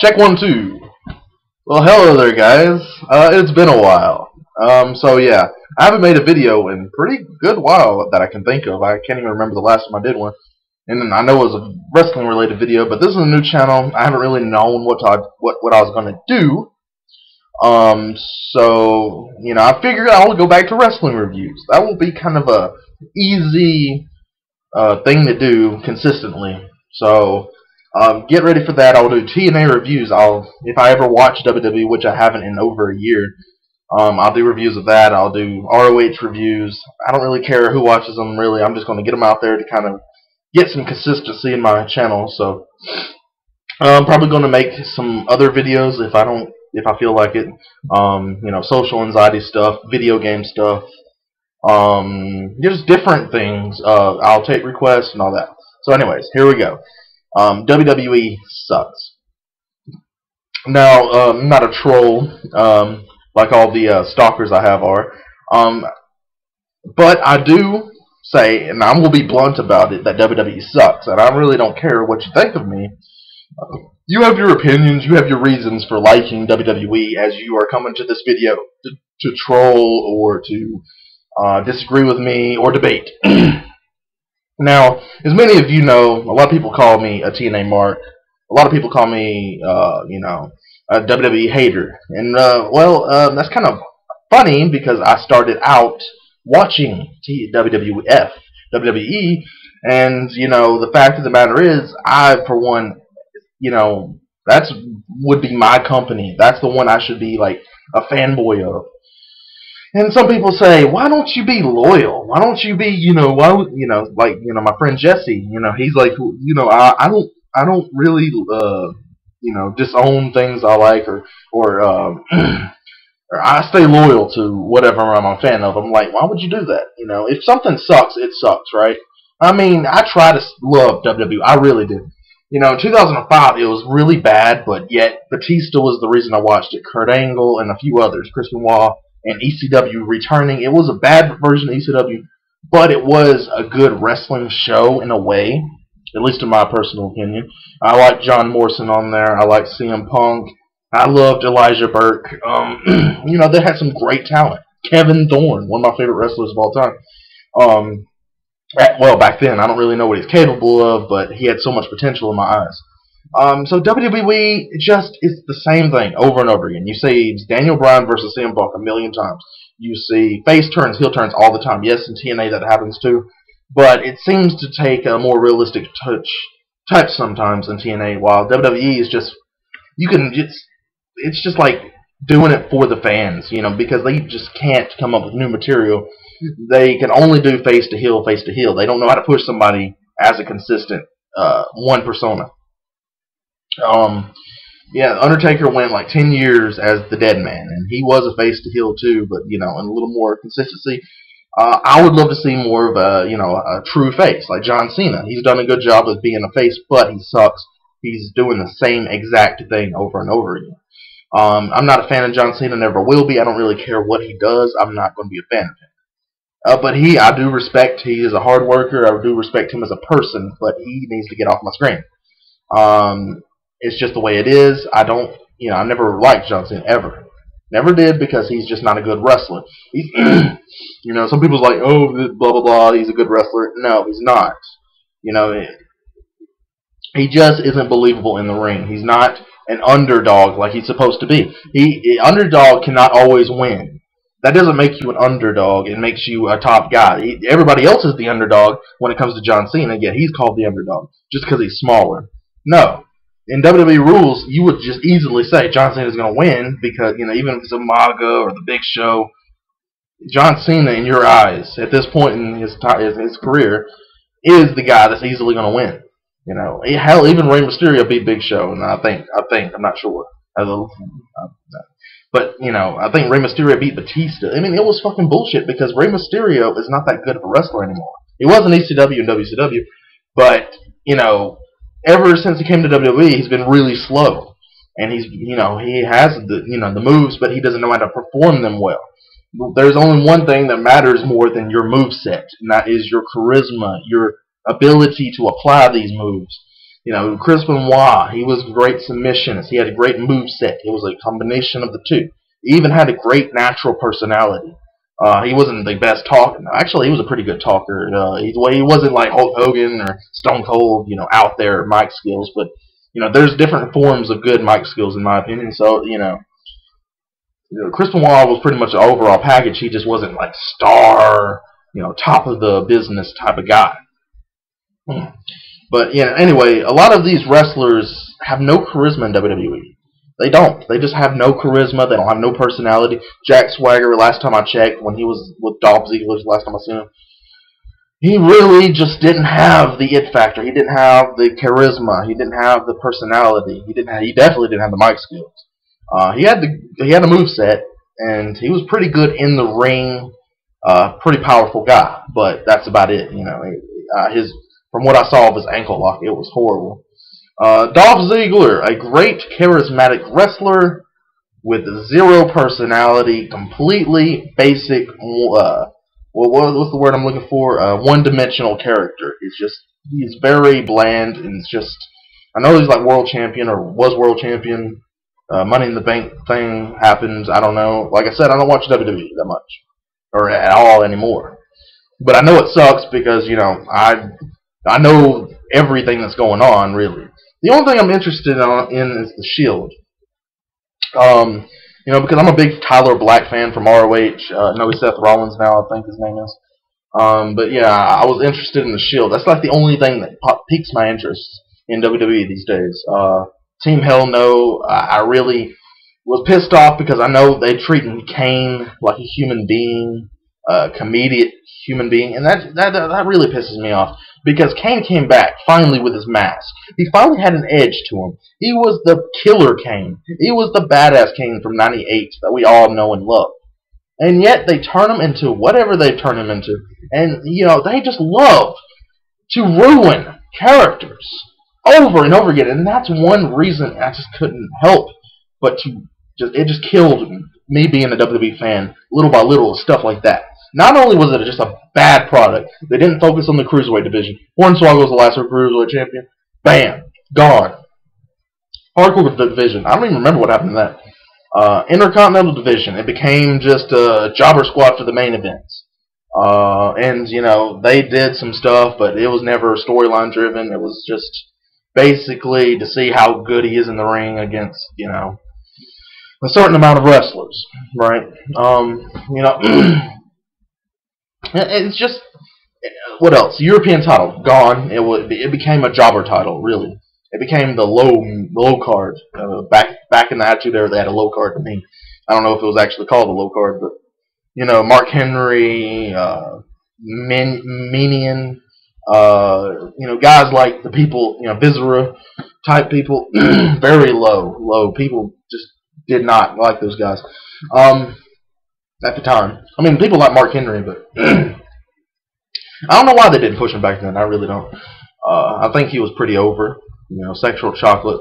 Check 1 2. Well, hello there, guys. It's been a while. So yeah, I haven't made a video in a pretty good while that I can think of. I can't even remember the last time I did one. And I know it was a wrestling related video, but this is a new channel. I haven't really known what I was gonna do. So you know, I figured I'll go back to wrestling reviews. That will be kind of a easy thing to do consistently. So get ready for that. I'll do TNA reviews. If I ever watch WWE, which I haven't in over a year, I'll do reviews of that. I'll do ROH reviews. I don't really care who watches them, really. I'm just going to get them out there to kind of get some consistency in my channel. So I'm probably going to make some other videos if I feel like it. You know, social anxiety stuff, video game stuff, just different things. I'll take requests and all that. So anyways, here we go. WWE Sucks. Now, I'm not a troll, like all the stalkers I have are, but I do say, and I will be blunt about it, that WWE sucks, and I really don't care what you think of me. You have your opinions, you have your reasons for liking WWE, as you are coming to this video to troll or to disagree with me or debate. Now, as many of you know, a lot of people call me a TNA mark. A lot of people call me, you know, a WWE hater. And, that's kind of funny because I started out watching WWE, and, you know, the fact of the matter is, I, for one, you know, would be my company. That's the one I should be, like, a fanboy of. And some people say, why don't you be loyal? Why don't you be, you know, like, you know, my friend Jesse, you know, he's like, you know, I don't really, you know, disown things I like or or I stay loyal to whatever I'm a fan of. I'm like, why would you do that? You know, if something sucks, it sucks, right? I mean, I try to love WWE. I really did. You know, in 2005, it was really bad, but yet Batista was the reason I watched it. Kurt Angle and a few others, Chris Benoit, and ECW returning. It was a bad version of ECW, but it was a good wrestling show in a way, at least in my personal opinion. I liked John Morrison on there. I liked CM Punk. I loved Elijah Burke. You know, they had some great talent. Kevin Thorne, one of my favorite wrestlers of all time. Well, back then, I don't really know what he's capable of, but he had so much potential in my eyes. So WWE just is the same thing over and over again. You see Daniel Bryan versus CM Punk a million times. You see face turns, heel turns all the time. Yes, in TNA that happens too, but it seems to take a more realistic touch sometimes in TNA. While WWE is just it's just like doing it for the fans, you know, because they just can't come up with new material. They can only do face to heel, face to heel. They don't know how to push somebody as a consistent one persona. Yeah, Undertaker went like 10 years as the Dead Man, and he was a face to heel too, but you know, in a little more consistency. I would love to see more of a, you know, a true face like John Cena. He's done a good job of being a face, but he sucks. He's doing the same exact thing over and over again. I'm not a fan of John Cena, never will be. I don't really care what he does. I'm not going to be a fan of him. But I do respect. He is a hard worker. I do respect him as a person, but he needs to get off my screen. It's just the way it is. I never liked John Cena, ever. Never did, because he's just not a good wrestler. He's, you know, some people's like, oh, blah, blah, blah, he's a good wrestler. No, he's not. You know, he just isn't believable in the ring. He's not an underdog like he's supposed to be. Underdog cannot always win. That doesn't make you an underdog. It makes you a top guy. Everybody else is the underdog when it comes to John Cena, yet he's called the underdog just because he's smaller. No. In WWE rules, you would just easily say John Cena is going to win because, you know, even if it's a MAGA or the Big Show, John Cena, in your eyes, at this point in his career, is the guy that's easily going to win. You know, hell, even Rey Mysterio beat Big Show, and I think, I'm not sure. But, you know, I think Rey Mysterio beat Batista. I mean, it was fucking bullshit because Rey Mysterio is not that good of a wrestler anymore. He was in ECW and WCW, but, you know, ever since he came to WWE, he's been really slow. And he's, you know, he has the moves, but he doesn't know how to perform them well. There's only one thing that matters more than your moveset, and that is your charisma, your ability to apply these moves. You know, Chris Benoit, he was a great submissionist. He had a great moveset. It was a combination of the two. He even had a great natural personality. He wasn't the best talker. Actually, he was a pretty good talker. He wasn't like Hulk Hogan or Stone Cold, you know, out there mic skills. But, you know, there's different forms of good mic skills, in my opinion. So, you know, Chris Benoit was pretty much an overall package. He just wasn't like star, you know, top of the business type of guy. But, you know, anyway, a lot of these wrestlers have no charisma in WWE. They don't. They just have no charisma. They don't have no personality. Jack Swagger, last time I checked, when he was with Dolph Ziggler, last time I seen him, he really just didn't have the it factor. He didn't have the charisma. He didn't have the personality. He definitely didn't have the mic skills. He had a moveset, and he was pretty good in the ring. Pretty powerful guy, but that's about it. You know, from what I saw of his ankle lock, it was horrible. Dolph Ziggler, a great charismatic wrestler with zero personality, completely basic. What's the word I'm looking for? One-dimensional character. He's very bland, and it's just. I know he's like world champion or was world champion. Money in the Bank thing happens. I don't know. Like I said, I don't watch WWE that much or at all anymore. But I know it sucks because, you know, I know everything that's going on, really. The only thing I'm interested in is the Shield. You know, because I'm a big Tyler Black fan from ROH. No, he's Seth Rollins now, I think his name is. But yeah, I was interested in the Shield. That's like the only thing that piques my interest in WWE these days. Team Hell No, I really was pissed off because I know they treating Kane like a human being, comedic human being, and that really pisses me off. Because Kane came back, finally, with his mask. He finally had an edge to him. He was the killer Kane. He was the badass Kane from '98 that we all know and love. And yet, they turn him into whatever they turn him into. And, you know, they just love to ruin characters over and over again. And that's one reason I just couldn't help but it just killed me being a WWE fan, little by little, stuff like that. Not only was it just a bad product, they didn't focus on the Cruiserweight division. Hornswoggle was the last Cruiserweight champion. Bam. Gone. Hardcore division. I don't even remember what happened to that. Intercontinental division. It became just a jobber squad for the main events. And, you know, they did some stuff, but it was never storyline driven. It was just basically to see how good he is in the ring against, you know, a certain amount of wrestlers. Right? You know... It's just, what else? European title gone. It became a jobber title. Really, it became the low card. Back in the Attitude Era, they had a low card to me. I don't know if it was actually called a low card, but you know, Mark Henry, Minion, you know, guys like the people, you know, Vizera type people, very low. People just did not like those guys. At the time. I mean, people like Mark Henry, but I don't know why they didn't push him back then. I really don't. I think he was pretty over. You know, Sexual Chocolate,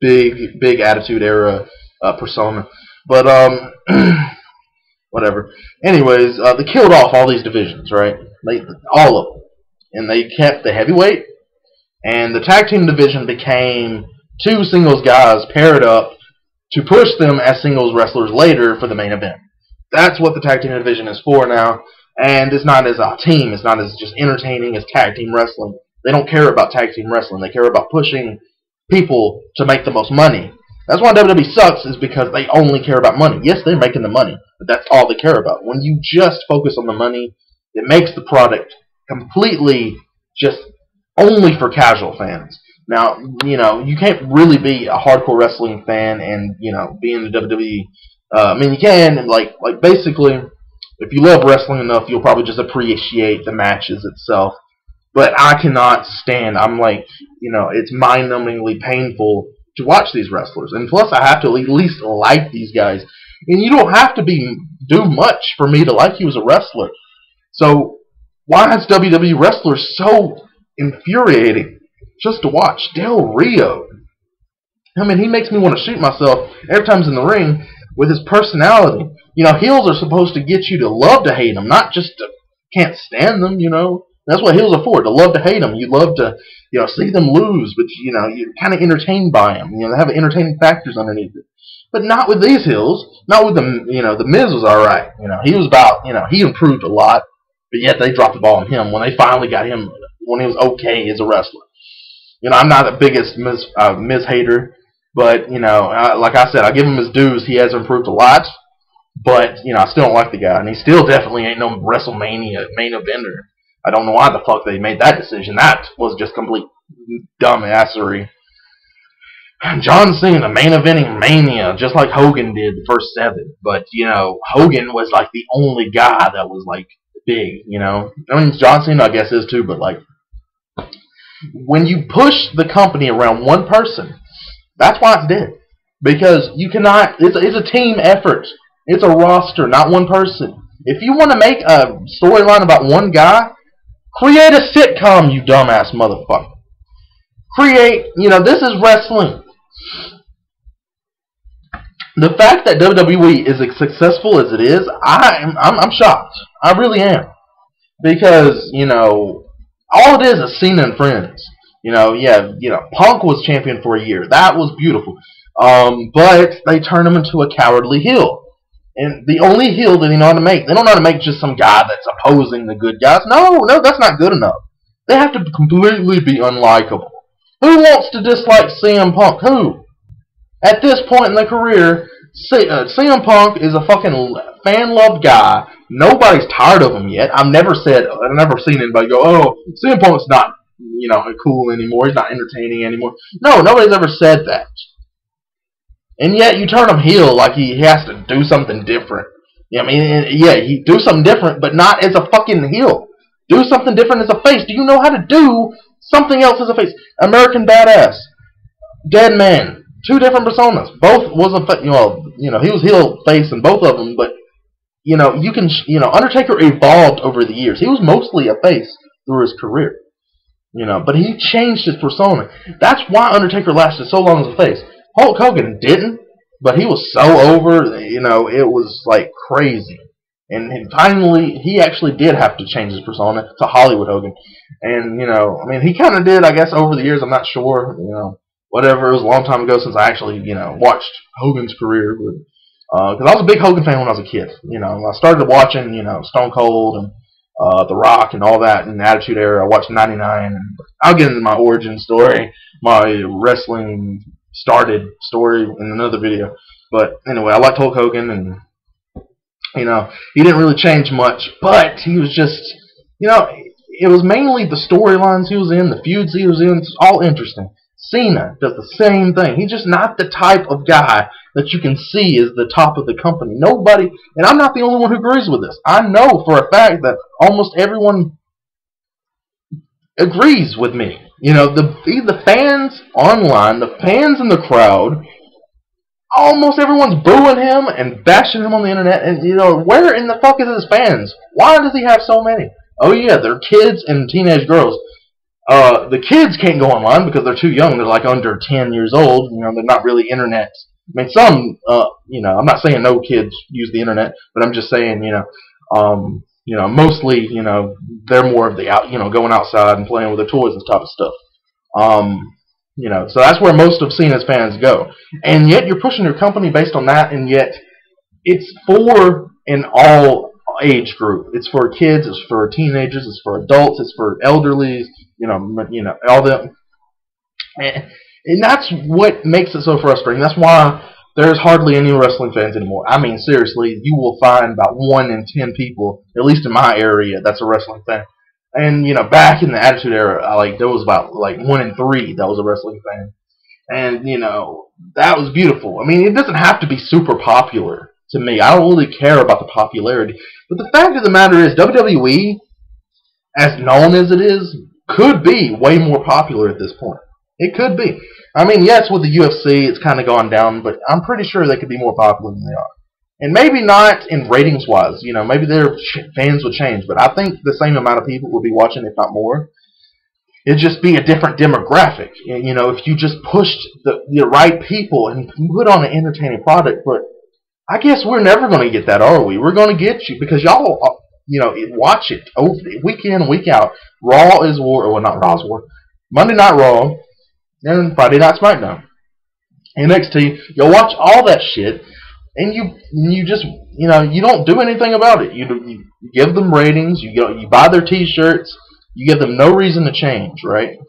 big Attitude Era persona. But, whatever. Anyways, they killed off all these divisions, right? All of them. And they kept the heavyweight, and the tag team division became two singles guys paired up to push them as singles wrestlers later for the main event. That's what the tag team division is for now, and it's not as a team. It's not as just entertaining as tag team wrestling. They don't care about tag team wrestling. They care about pushing people to make the most money. That's why WWE sucks, is because they only care about money. Yes, they're making the money, but that's all they care about. When you just focus on the money, it makes the product completely just only for casual fans. Now, you know, you can't really be a hardcore wrestling fan and, you know, be in the WWE. I mean, you can, and like basically, if you love wrestling enough, you'll probably just appreciate the matches itself. But I cannot stand. I'm like, you know, it's mind-numbingly painful to watch these wrestlers, and plus, I have to at least like these guys. And you don't have to do much for me to like you as a wrestler. So why is WWE wrestlers so infuriating just to watch? Del Rio. I mean, he makes me want to shoot myself every time he's in the ring. With his personality. You know, heels are supposed to get you to love to hate them, not just to can't stand them, you know. That's what heels are for. To love to hate them. You love to, see them lose, but you're kind of entertained by them. They have entertaining factors underneath it. But not with these heels. Not with the, the Miz was all right. He was about, he improved a lot, but yet they dropped the ball on him when they finally got him when he was okay as a wrestler. I'm not the biggest Miz hater, but like I said, I give him his dues. He has improved a lot. But, I still don't like the guy. And he still definitely ain't no WrestleMania main eventer. I don't know why the fuck they made that decision. That was just complete dumbassery. John Cena main eventing Mania, just like Hogan did the first 7. But, Hogan was like the only guy that was like big, I mean, John Cena I guess is too, but like, when you push the company around one person, that's why it's dead. Because you cannot, it's a team effort. It's a roster, not one person. If you want to make a storyline about one guy, create a sitcom, you dumbass motherfucker. Create, this is wrestling. The fact that WWE is as successful as it is, I'm shocked. I really am. Because, all it is Cena and friends. Punk was champion for a year. That was beautiful. But they turned him into a cowardly heel. And the only heel that they know how to make, they don't know how to make just some guy that's opposing the good guys. No, that's not good enough. They have to completely be unlikable. Who wants to dislike CM Punk? Who? At this point in their career, CM Punk is a fucking fan-loved guy. Nobody's tired of him yet. I've never seen anybody go, oh, CM Punk's not, cool anymore. He's not entertaining anymore. No, nobody's ever said that. And yet you turn him heel like he has to do something different. He do something different, but not as a fucking heel. Do something different as a face. Do you know how to do something else as a face? American Badass, Dead Man, 2 different personas. Both wasn't, he was heel face in both of them, but you can, Undertaker evolved over the years. He was mostly a face through his career, but he changed his persona. That's why Undertaker lasted so long as a face. Hulk Hogan didn't, but he was so over, it was like crazy. And finally, he actually did have to change his persona to Hollywood Hogan. And, he kind of did, I guess, over the years. I'm not sure, whatever. It was a long time ago since I actually, watched Hogan's career. Because I was a big Hogan fan when I was a kid. I started watching, Stone Cold and The Rock and all that in the Attitude Era. I watched 99. And I'll get into my origin story, my wrestling started story in another video. But anyway, I liked Hulk Hogan, and he didn't really change much, but he was just, it was mainly the storylines he was in, the feuds he was in. It's all interesting. Cena does the same thing. He's just not the type of guy that you can see as the top of the company. Nobody, and I'm not the only one who agrees with this. I know for a fact that almost everyone agrees with me. The fans online, the fans in the crowd, almost everyone's booing him and bashing him on the internet. And, where in the fuck is his fans? Why does he have so many? Oh, yeah, they're kids and teenage girls. The kids can't go online because they're too young. They're like under 10 years old. They're not really internet. I mean, some, I'm not saying no kids use the internet, but I'm just saying, mostly, they're more of the going outside and playing with their toys and type of stuff. So that's where most of Cena's fans go. And yet you're pushing your company based on that, and yet it's for an all age group. It's for kids, it's for teenagers, it's for adults, it's for elderly, all them. And that's what makes it so frustrating. That's why there's hardly any wrestling fans anymore. I mean, seriously, you will find about 1 in 10 people, at least in my area, that's a wrestling fan. And, back in the Attitude Era, there was about, 1 in 3 that was a wrestling fan. And, that was beautiful. I mean, it doesn't have to be super popular to me. I don't really care about the popularity. But the fact of the matter is, WWE, as known as it is, could be way more popular at this point. It could be. I mean, yes, with the UFC, it's kind of gone down, but I'm pretty sure they could be more popular than they are. And maybe not in ratings-wise. Maybe their fans would change, but I think the same amount of people would be watching, if not more. It'd just be a different demographic. If you just pushed the right people and put on an entertaining product. But I guess we're never going to get that, are we? We're going to get you because y'all watch it over week in, week out. Raw is war, well, not Raw's war. Monday Night Raw and Friday Night SmackDown. NXT, you'll watch all that shit, and you just you don't do anything about it. You give them ratings. You buy their T-shirts. You give them no reason to change, right?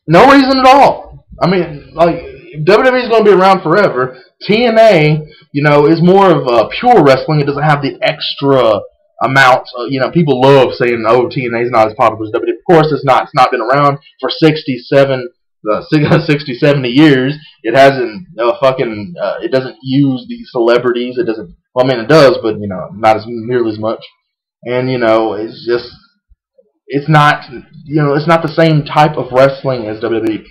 No reason at all. I mean, like, WWE is going to be around forever. TNA, is more of pure wrestling. It doesn't have the extra amount. People love saying, "Oh, TNA is not as popular as WWE." Of course, it's not. It's not been around for 60, 70 years. It hasn't it doesn't use these celebrities. It doesn't. Well, I mean, it does, but not as nearly as much. And it's just. It's not, it's not the same type of wrestling as WWE.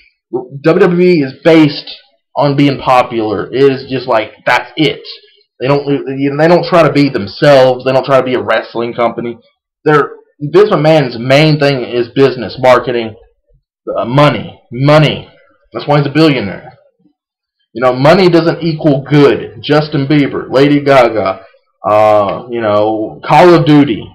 WWE is based on being popular. It is just like that's it. They don't try to be themselves. They don't try to be a wrestling company. Vince McMahon's main thing is business, marketing, money. That's why he's a billionaire. Money doesn't equal good. Justin Bieber, Lady Gaga, Call of Duty.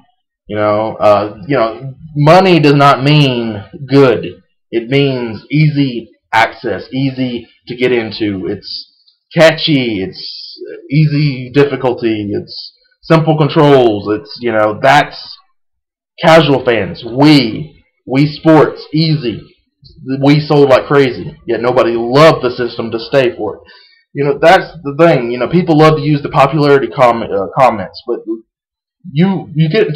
Money does not mean good. It means easy access, easy to get into. It's catchy. It's easy difficulty. It's simple controls. It's that's casual fans. We sports easy. We sold like crazy. Yet nobody loved the system to stay for it. That's the thing. People love to use the popularity comments, but you get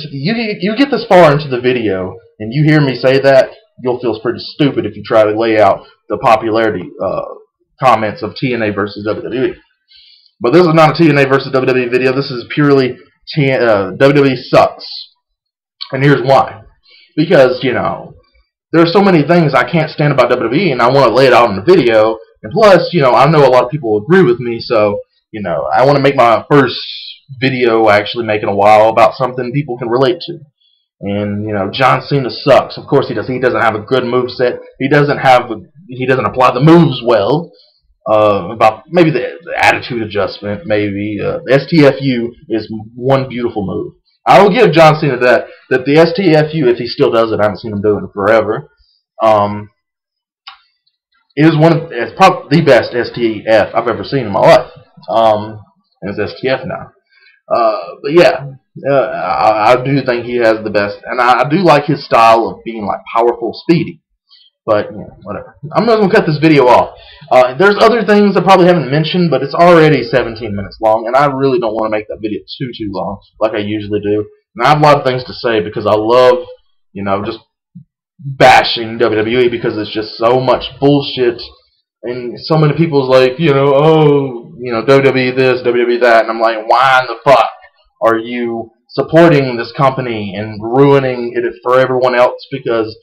this far into the video and you hear me say that, you'll feel pretty stupid if you try to lay out the popularity comments of TNA versus WWE. But this is not a TNA versus WWE video. This is purely WWE Sucks. And here's why. Because, there are so many things I can't stand about WWE, and I want to lay it out in the video. And plus, I know a lot of people agree with me, so, I want to make my first video I actually make in a while about something people can relate to. And John Cena sucks. Of course he does. He doesn't have a good moveset. He doesn't apply the moves well. About maybe the attitude adjustment. Maybe the STFU is one beautiful move. I will give John Cena that the STFU, if he still does it, I haven't seen him doing it forever. It's probably the best STF I've ever seen in my life. And it's STF now. But yeah, I do think he has the best, and I do like his style of being like powerful, speedy. But whatever. I'm not gonna cut this video off. There's other things I probably haven't mentioned, but it's already 17 minutes long, and I really don't want to make that video too long, like I usually do. And I have a lot of things to say because I love, just bashing WWE because it's just so much bullshit, and so many people's like, WWE this, WWE that, and I'm like, why in the fuck are you supporting this company and ruining it for everyone else? Because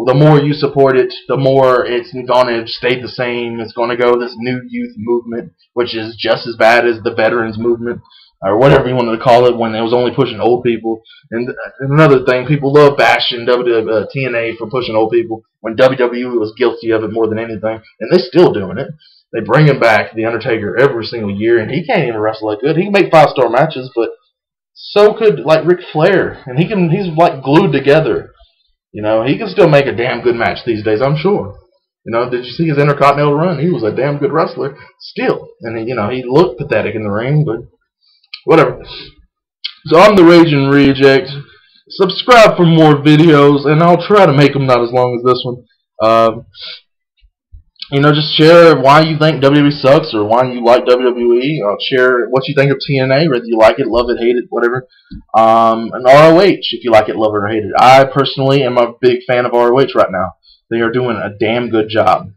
the more you support it, the more it's going to stay the same. It's going to go this new youth movement, which is just as bad as the veterans movement, or whatever you wanted to call it, when it was only pushing old people. And another thing, people love bashing TNA for pushing old people, when WWE was guilty of it more than anything, and they're still doing it. They bring him back, The Undertaker, every single year, and he can't even wrestle that good. He can make 5-star matches, but so could like Ric Flair, and he's like glued together. He can still make a damn good match these days, I'm sure. Did you see his Intercontinental run? He was a damn good wrestler still, and he looked pathetic in the ring, but whatever. So I'm the Raging Reject. Subscribe for more videos, and I'll try to make them not as long as this one. Just share why you think WWE sucks or why you like WWE. Share what you think of TNA, whether you like it, love it, hate it, whatever. And ROH, if you like it, love it, or hate it. I personally am a big fan of ROH right now. They are doing a damn good job.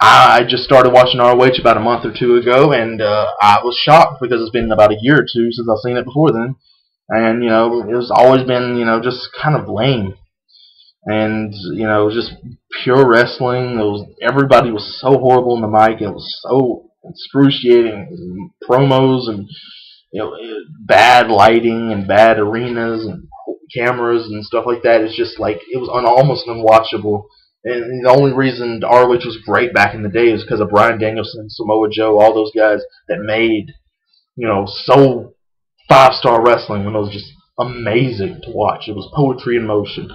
I just started watching ROH about a month or two ago, and I was shocked because it's been about a year or two since I've seen it before then. And, it was always been, just kind of lame. And, just pure wrestling. Everybody was so horrible in the mic. It was so excruciating. Promos and, bad lighting and bad arenas and cameras and stuff like that. It's just like, it was almost unwatchable. And the only reason ROH was great back in the day is because of Bryan Danielson, Samoa Joe, all those guys that made, so 5-star wrestling when it was just amazing to watch. It was poetry in motion.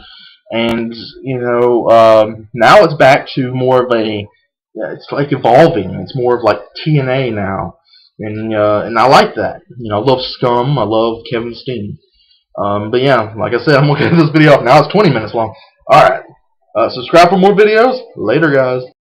And, now it's back to more of a, yeah, it's like evolving. It's more of like TNA now. And I like that. I love Scum. I love Kevin Steen. But yeah, like I said, I'm going to get this video off now. It's 20 minutes long. Alright. Subscribe for more videos. Later, guys.